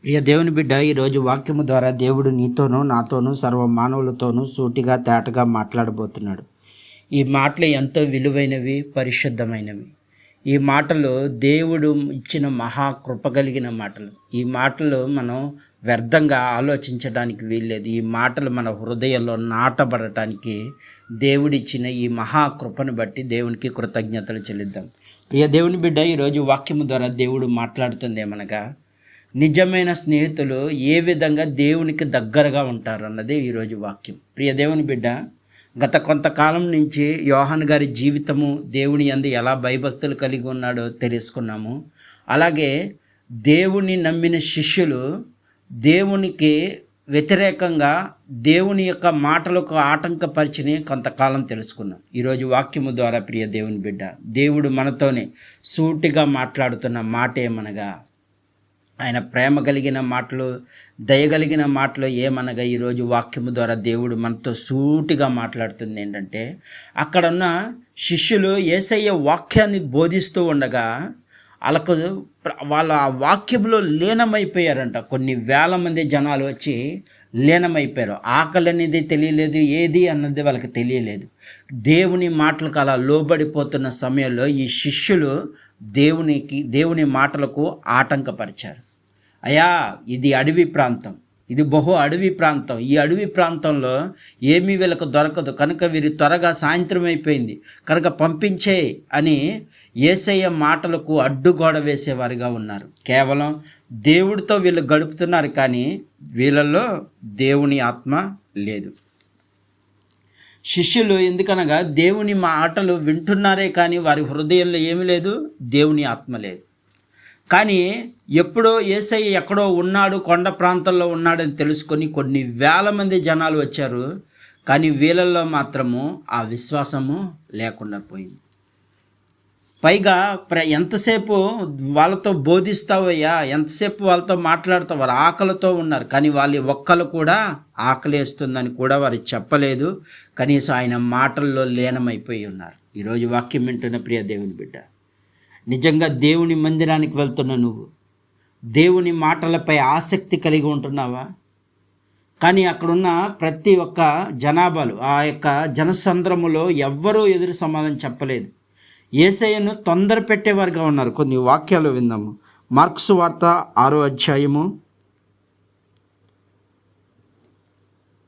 ప్రియ దేవుని బిడ్డ, ఈరోజు వాక్యము ద్వారా దేవుడు నీతోనూ నాతోనూ సర్వ మానవులతోనూ సూటిగా తేటగా మాట్లాడబోతున్నాడు. ఈ మాటలు ఎంతో విలువైనవి, పరిశుద్ధమైనవి. ఈ మాటలు దేవుడు ఇచ్చిన మహాకృప కలిగిన మాటలు. ఈ మాటలు మనం వ్యర్థంగా ఆలోచించడానికి వీల్లేదు. ఈ మాటలు మన హృదయంలో నాటబడటానికి దేవుడిచ్చిన ఈ మహాకృపను బట్టి దేవునికి కృతజ్ఞతలు చెల్లిద్దాం. ప్రియ దేవుని బిడ్డ, ఈరోజు వాక్యము ద్వారా దేవుడు మాట్లాడుతుంది ఏమనగా, నిజమైన స్నేహితులు ఏ విధంగా దేవునికి దగ్గరగా ఉంటారు అన్నదే ఈరోజు వాక్యం. ప్రియ దేవుని బిడ్డ, గత కొంతకాలం నుంచి యోహాను గారి జీవితము, దేవుని యందు ఎలా భయభక్తులు కలిగి ఉన్నాడో తెలుసుకున్నాము. అలాగే దేవుని నమ్మిన శిష్యులు దేవునికి వ్యతిరేకంగా దేవుని యొక్క మాటలకు ఆటంకపరిచిని కొంతకాలం తెలుసుకున్నాం. ఈరోజు వాక్యము ద్వారా ప్రియ దేవుని బిడ్డ, దేవుడు మనతోనే సూటిగా మాట్లాడుతున్న మాట ఏమనగా, ఆయన ప్రేమ కలిగిన మాటలు, దయగలిగిన మాటలు ఏమనగా, ఈరోజు వాక్యము ద్వారా దేవుడు మనతో సూటిగా మాట్లాడుతుంది ఏంటంటే, అక్కడున్న శిష్యులు యేసయ్య వాక్యాన్ని బోధిస్తూ ఉండగా వాళ్ళ ఆ వాక్యంలో లీనమైపోయారంట. కొన్ని వేల మంది జనాలు వచ్చి లీనమైపోయారు. ఆకలి అనేది తెలియలేదు, ఏది అన్నది వాళ్ళకి తెలియలేదు. దేవుని మాటలకు అలా లోబడిపోతున్న సమయంలో ఈ శిష్యులు దేవుని మాటలకు ఆటంకపరిచారు. అయ్యా, ఇది అడవి ప్రాంతం, ఇది బహు అడవి ప్రాంతం. ఈ అడవి ప్రాంతంలో ఏమీ వీళ్ళకు దొరకదు కనుక వీరి త్వరగా సాయంత్రం అయిపోయింది కనుక పంపించే అని యేసయ్య మాటలకు అడ్డుగోడ వేసేవారిగా ఉన్నారు. కేవలం దేవుడితో వీళ్ళు గడుపుతున్నారు, కానీ వీళ్ళల్లో దేవుని ఆత్మ లేదు. శిష్యులు ఎందుకనగా దేవుని మాటలు వింటున్నారే కానీ వారి హృదయంలో ఏమీ లేదు, దేవుని ఆత్మ లేదు. కానీ ఎప్పుడో యేసయ్య ఎక్కడో ఉన్నాడు, కొండ ప్రాంతంలో ఉన్నాడని తెలుసుకొని కొన్ని వేల మంది జనాలు వచ్చారు, కానీ వీళ్ళల్లో మాత్రము ఆ విశ్వాసము లేకుండా పోయింది. పైగా ఎంతసేపు వాళ్ళతో బోధిస్తావయ్యా, ఎంతసేపు వాళ్ళతో మాట్లాడతావు, వారు ఆకలితో ఉన్నారు, కానీ వాళ్ళు ఒక్కరు కూడా ఆకలేస్తుందని కూడా వారు చెప్పలేదు. కనీసం ఆయన మాటల్లో లీనమైపోయి ఉన్నారు. ఈరోజు వాక్యం వింటున్న ప్రియ దేవుని బిడ్డ, నిజంగా దేవుని మందిరానికి వెళ్తున్న నువ్వు దేవుని మాటలపై ఆసక్తి కలిగి ఉంటున్నావా? కానీ అక్కడున్న ప్రతి ఒక్క జనాభాలు, ఆ యొక్క జనసంద్రములో ఎవ్వరూ ఎదురు సమాధానం చెప్పలేదు. యేసయ్యను తొందర పెట్టేవారుగా ఉన్నారు. కొన్ని వాక్యాలు విందాము. మార్కు సువార్త 6వ అధ్యాయము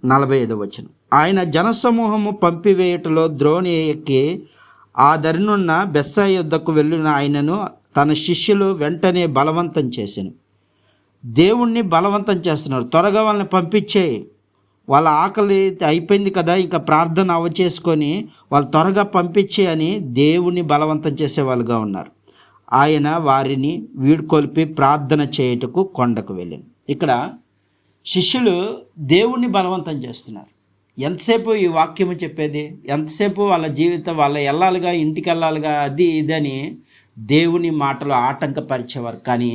45వ వచనం. ఆయన జనసమూహము పంపివేయుటలో ద్రోణి ఎక్కి ఆ దరినున్న బెత్సయి యొద్దకు వెళ్ళిన ఆయనను తన శిష్యులు వెంటనే బలవంతం చేశాను. దేవుణ్ణి బలవంతం చేస్తున్నారు. త్వరగా వాళ్ళని పంపించే, వాళ్ళ ఆకలి అయిపోయింది కదా, ఇంకా ప్రార్థన అవచేసుకొని వాళ్ళు త్వరగా పంపించే అని దేవుణ్ణి బలవంతం చేసేవాళ్ళుగా ఉన్నారు. ఆయన వారిని వీడ్కొల్పి ప్రార్థన చేయుటకు కొండకు వెళ్ళాను. ఇక్కడ శిష్యులు దేవుణ్ణి బలవంతం చేస్తున్నారు. ఎంతసేపు ఈ వాక్యము చెప్పేది, ఎంతసేపు వాళ్ళ జీవితం, వాళ్ళ వెళ్ళాలిగా, ఇంటికి వెళ్ళాలిగా, అది ఇదని దేవుని మాటలు ఆటంకపరిచేవారు. కానీ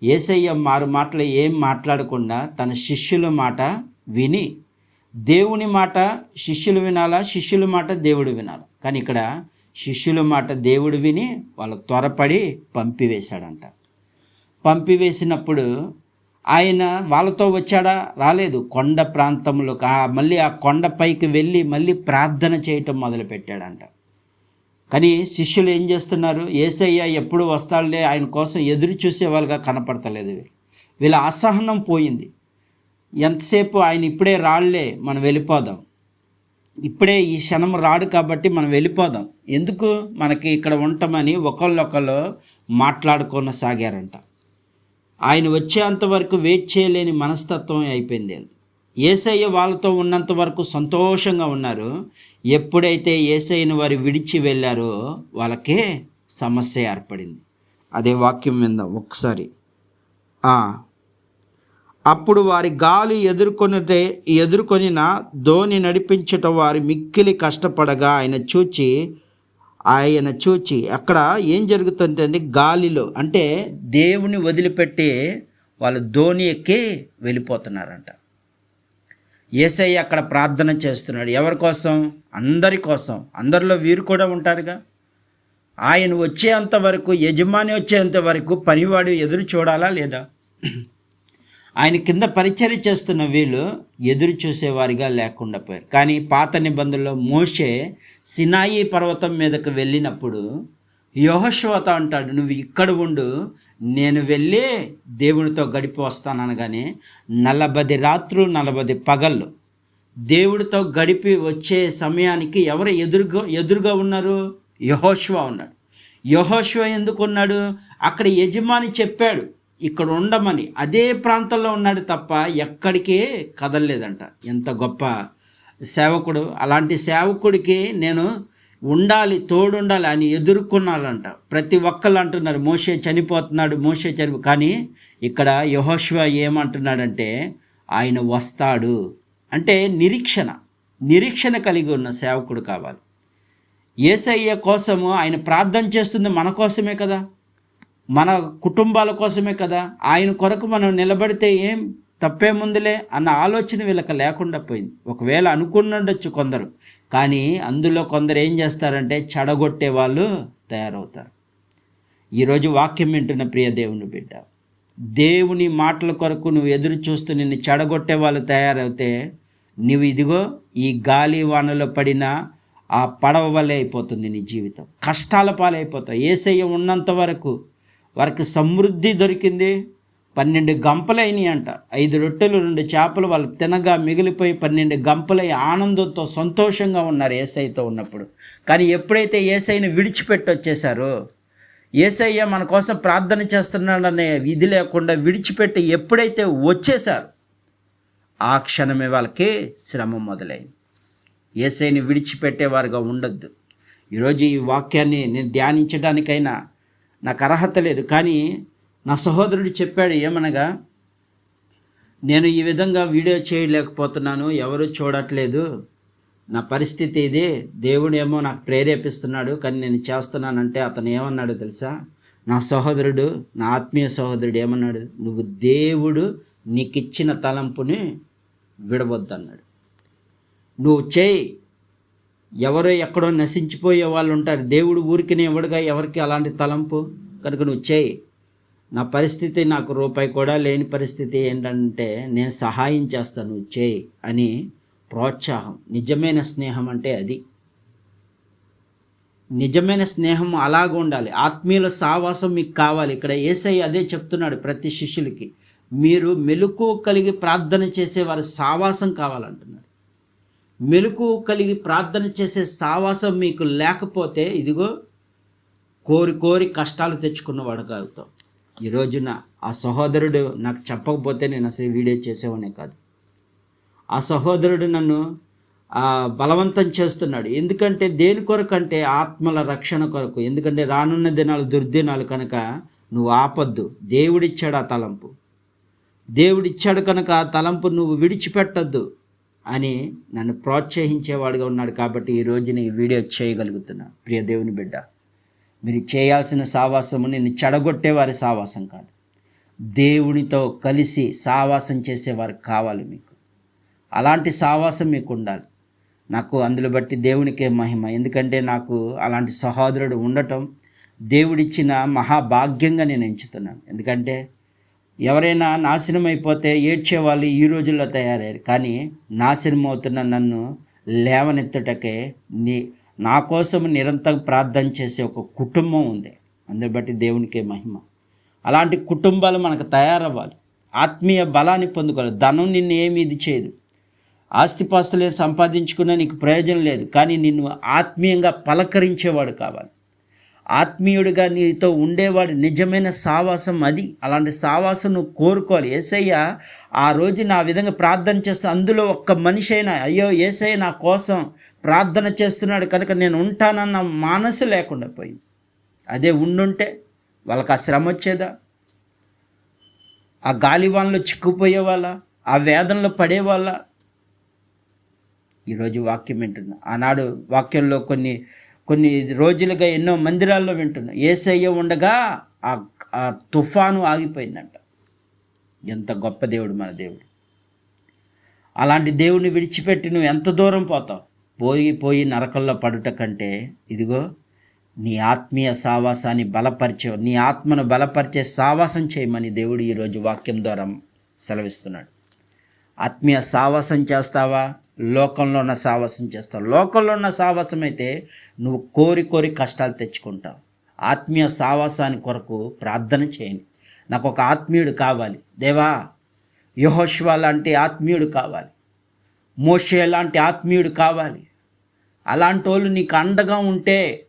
యేసయ్య మారు మాటలు ఏం మాట్లాడకుండా తన శిష్యుల మాట విని, దేవుని మాట శిష్యులు వినాలా, శిష్యుల మాట దేవుడు వినాలి. కానీ ఇక్కడ శిష్యుల మాట దేవుడు విని వాళ్ళు త్వరపడి పంపివేశాడంట. పంపివేసినప్పుడు ఆయన వాళ్ళతో వచ్చాడా? రాలేదు. కొండ ప్రాంతంలో మళ్ళీ ఆ కొండపైకి వెళ్ళి మళ్ళీ ప్రార్థన చేయటం మొదలుపెట్టాడంట. కానీ శిష్యులు ఏం చేస్తున్నారు? యేసయ్య ఎప్పుడు వస్తాడులే, ఆయన కోసం ఎదురు చూసే వాళ్ళుగా కనపడతలేదు. వీళ్ళ అసహనం పోయింది. ఎంతసేపు ఆయన ఇప్పుడే రాళ్లే, మనం వెళ్ళిపోదాం, ఇప్పుడే ఈ క్షణం రాడు కాబట్టి మనం వెళ్ళిపోదాం, ఎందుకు మనకి ఇక్కడ ఉంటామని ఒకళ్ళొకళ్ళు మాట్లాడుకొనసాగారంట. ఆయన వచ్చేంత వరకు వెయిట్ చేయలేని మనస్తత్వం అయిపోయింది. యేసయ్య వాళ్ళతో ఉన్నంత వరకు సంతోషంగా ఉన్నారు. ఎప్పుడైతే యేసయ్యను వారు విడిచి వెళ్ళారో వాళ్ళకే సమస్య ఏర్పడింది. అదే వాక్యం విందాం ఒకసారి. అప్పుడు వారి గాలి ఎదుర్కొనిన ధోని నడిపించట వారి మిక్కిలి కష్టపడగా ఆయన చూచి అక్కడ ఏం జరుగుతుందంటే, గాలిలో అంటే దేవుని వదిలిపెట్టి వాళ్ళు ధోని ఎక్కి వెళ్ళిపోతున్నారంట. యేసయ్య అక్కడ ప్రార్థన చేస్తున్నాడు. ఎవరి కోసం? అందరి కోసం. అందరిలో వీరు కూడా ఉంటారుగా. ఆయన వచ్చేంత వరకు, యజమాని వచ్చేంత వరకు పనివాడు ఎదురు చూడాలా లేదా? ఆయన కింద పరిచర్య చేస్తున్న వీళ్ళు ఎదురు చూసేవారిగా లేకుండా పోయారు. కానీ పాత నిబంధనలో మోషే సినాయి పర్వతం మీదకు వెళ్ళినప్పుడు యెహోషువతో అంటాడు, నువ్వు ఇక్కడ ఉండు, నేను వెళ్ళి దేవునితో గడిపి వస్తాననగానే 40 రాత్రులు 40 పగళ్ళు దేవుడితో గడిపి వచ్చే సమయానికి ఎవరు ఎదురుగా ఉన్నారు? యెహోషువ ఉన్నాడు. యెహోషువ ఎందుకు ఉన్నాడు? అక్కడ యజమాని చెప్పాడు ఇక్కడ ఉండమని, అదే ప్రాంతంలో ఉన్నాడు తప్ప ఎక్కడికి కదలలేదంట. ఎంత గొప్ప సేవకుడు! అలాంటి సేవకుడికి నేను ఉండాలి, తోడుండాలి అని ఎదుర్కొన్నాలంట. ప్రతి ఒక్కళ్ళు అంటున్నారు మోషే చనిపోతున్నాడు, కానీ ఇక్కడ యెహోషువ ఏమంటున్నాడంటే ఆయన వస్తాడు. అంటే నిరీక్షణ కలిగి ఉన్న సేవకుడు కావాలి. యేసయ్య కోసము ఆయన ప్రార్థన చేస్తుంది మన కోసమే కదా, మన కుటుంబాల కోసమే కదా. ఆయన కొరకు మనం నిలబడితే ఏం తప్పేముందులే అన్న ఆలోచన వీళ్ళకి లేకుండా పోయింది. ఒకవేళ అనుకున్నడొచ్చు కొందరు, కానీ అందులో కొందరు ఏం చేస్తారంటే చెడగొట్టే వాళ్ళు తయారవుతారు. ఈరోజు వాక్యం వింటున్న ప్రియ దేవుని బిడ్డ, దేవుని మాటల కొరకు నువ్వు ఎదురు చూస్తూ నిన్ను చెడగొట్టే వాళ్ళు తయారైతే నువ్వు ఇదిగో ఈ గాలి వానలో పడిన ఆ పడవ వల్లే అయిపోతుంది నీ జీవితం, కష్టాల పాలైపోతావు. యేసయ్య ఉన్నంత వరకు వారికి సమృద్ధి దొరికింది. 12 గంపలైనవి అంట. 5 రొట్టెలు 2 చేపలు వాళ్ళు తినగా మిగిలిపోయి 12 గంపలై ఆనందంతో సంతోషంగా ఉన్నారు యేసయ్యతో ఉన్నప్పుడు. కానీ ఎప్పుడైతే యేసయ్యని విడిచిపెట్టి వచ్చేసారో, యేసయ్య మన కోసం ప్రార్థన చేస్తున్నాడనే విధి లేకుండా విడిచిపెట్టి ఎప్పుడైతే వచ్చేసారు, ఆ క్షణమే వాళ్ళకి శ్రమ మొదలైంది. యేసయ్యని విడిచిపెట్టేవారుగా ఉండొద్దు. ఈరోజు ఈ వాక్యాన్ని నేను ధ్యానించడానికైనా నాకు అర్హత లేదు, కానీ నా సహోదరుడు చెప్పాడు ఏమనగా, నేను ఈ విధంగా వీడియో చేయలేకపోతున్నాను, ఎవరు చూడట్లేదు, నా పరిస్థితి ఇది, దేవుడు ఏమో నాకు ప్రేరేపిస్తున్నాడు కానీ నేను చేస్తున్నానంటే అతను ఏమన్నాడు తెలుసా? నా సహోదరుడు, నా ఆత్మీయ సహోదరుడు ఏమన్నాడు? నువ్వు దేవుడు నీకు ఇచ్చిన తలంపుని విడవద్దన్నాడు. నువ్వు చేయి. ఎవరో ఎక్కడో నశించిపోయే వాళ్ళు ఉంటారు, దేవుడు ఊరికినే ఇవ్వడుగా ఎవరికి అలాంటి తలంపు. కనుక నువ్వు చేయి. నా పరిస్థితి, నాకు రూపాయి కూడా లేని పరిస్థితి ఏంటంటే నేను సహాయం చేస్తాను, నువ్వు చేయి అని ప్రోత్సాహం. నిజమైన స్నేహం అంటే అది. నిజమైన స్నేహం అలాగ ఉండాలి. ఆత్మీయుల సావాసం మీకు కావాలి. ఇక్కడ యేసయ్య అదే చెప్తున్నాడు ప్రతి శిష్యులకి, మీరు మెలకువ కలిగి ప్రార్థన చేసే వారి సావాసం కావాలంటున్నాడు. మెలకువ కలిగి ప్రార్థన చేసే సావాసం మీకు లేకపోతే ఇదిగో కోరి కష్టాలు తెచ్చుకున్నవాడు కావుతావు. ఈ రోజున ఆ సహోదరుడు నాకు చెప్పకపోతే నేను అసలు వీడియో చేసేవానే కాదు. ఆ సహోదరుడు నన్ను బలవంతం చేస్తున్నాడు. ఎందుకంటే దేని కొరకు అంటే ఆత్మల రక్షణ కొరకు. ఎందుకంటే రానున్న దినాలు దుర్దినాలు కనుక నువ్వు ఆపొద్దు. దేవుడిచ్చాడు ఆ తలంపు, దేవుడిచ్చాడు కనుక ఆ తలంపు నువ్వు విడిచిపెట్టద్దు అని నన్ను ప్రోత్సహించేవాడుగా ఉన్నాడు. కాబట్టి ఈ రోజున ఈ వీడియో చేయగలుగుతున్నా. ప్రియ దేవుని బిడ్డ, మీరు చేయాల్సిన సావాసము నిన్ను చెడగొట్టేవారి సావాసం కాదు, దేవునితో కలిసి సావాసం చేసేవారు కావాలి మీకు. అలాంటి సావాసం మీకు ఉండాలి. నాకు అందులో బట్టి దేవునికే మహిమ. ఎందుకంటే నాకు అలాంటి సహోదరుడు ఉండటం దేవుడిచ్చిన మహాభాగ్యంగా నేను ఎంచుతున్నాను. ఎందుకంటే ఎవరైనా నాశనం అయిపోతే ఏడ్చేవాళ్ళు ఈ రోజుల్లో తయారయ్యారు, కానీ నాశనం అవుతున్న నన్ను లేవనెత్తుటకే నా కోసం నిరంతరం ప్రార్థన చేసే ఒక కుటుంబం ఉంది. అందుని బట్టి దేవునికే మహిమ. అలాంటి కుటుంబాలు మనకు తయారవ్వాలి. ఆత్మీయ బలాన్ని పొందుకోవాలి. ధనం నిన్ను ఏమి ఇది చేయదు, ఆస్తిపాస్తులు సంపాదించుకున్నా నీకు ప్రయోజనం లేదు, కానీ నిన్ను ఆత్మీయంగా పలకరించేవాడు కావాలి. ఆత్మీయుడిగా నీతో ఉండేవాడు నిజమైన సావాసం అది. అలాంటి సావాసం నువ్వు కోరుకోవాలి. యేసయ్య ఆ రోజు నా విధంగా ప్రార్థన చేస్తే అందులో ఒక్క మనిషి అయినా అయ్యో యేసయ్య నా కోసం ప్రార్థన చేస్తున్నాడు కనుక నేను ఉంటానన్న మనసు లేకుండా పోయింది. అదే ఉండుంటే వాళ్ళకి ఆ శ్రమ వచ్చేదా? ఆ గాలివాన్లో చిక్కుపోయే వాళ్ళ, ఆ వేదనలో పడేవాళ్ళ? ఈరోజు వాక్యం వింటున్నా. ఆనాడు వాక్యంలో కొన్ని రోజులుగా ఎన్నో మందిరాల్లో వింటున్నా, యేసయ్య ఉండగా ఆ తుఫాను ఆగిపోయిందంట. ఎంత గొప్ప దేవుడు మన దేవుడు. అలాంటి దేవుడిని విడిచిపెట్టి నువ్వు ఎంత దూరం పోతావు? పోయి నరకంలో పడుట కంటే ఇదిగో నీ ఆత్మీయ సావాసాన్ని బలపరిచే, నీ ఆత్మను బలపరిచే సావాసం చేయమని దేవుడు ఈరోజు వాక్యం ద్వారా సెలవిస్తున్నాడు. ఆత్మీయ సావాసం చేస్తావా? లోకంలో ఉన్న సావాసం చేస్తావు. లోకంలో ఉన్న సావాసం అయితే నువ్వు కోరి కోరి కష్టాలు తెచ్చుకుంటావు. ఆత్మీయ సావాసాని కొరకు ప్రార్థన చేయండి. నాకు ఒక ఆత్మీయుడు కావాలి దేవా, యెహోషువ లాంటి ఆత్మీయుడు కావాలి, మోషే లాంటి ఆత్మీయుడు కావాలి. అలాంటి వాళ్ళు నీకు అండగా ఉంటే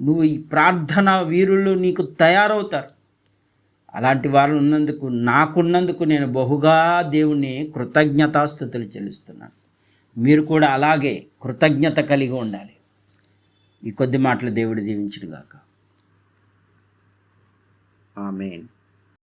నువ్వు ఈ ప్రార్థన వీరులు నీకు తయారవుతారు. అలాంటి వారు ఉన్నందుకు, నాకున్నందుకు నేను బహుగా దేవుణ్ణి కృతజ్ఞతాస్తుతులు చెల్లిస్తున్నాను. మీరు కూడా అలాగే కృతజ్ఞత కలిగి ఉండాలి. ఈ కొద్ది మాటలు దేవుడు దీవించును గాక. ఆమేన్.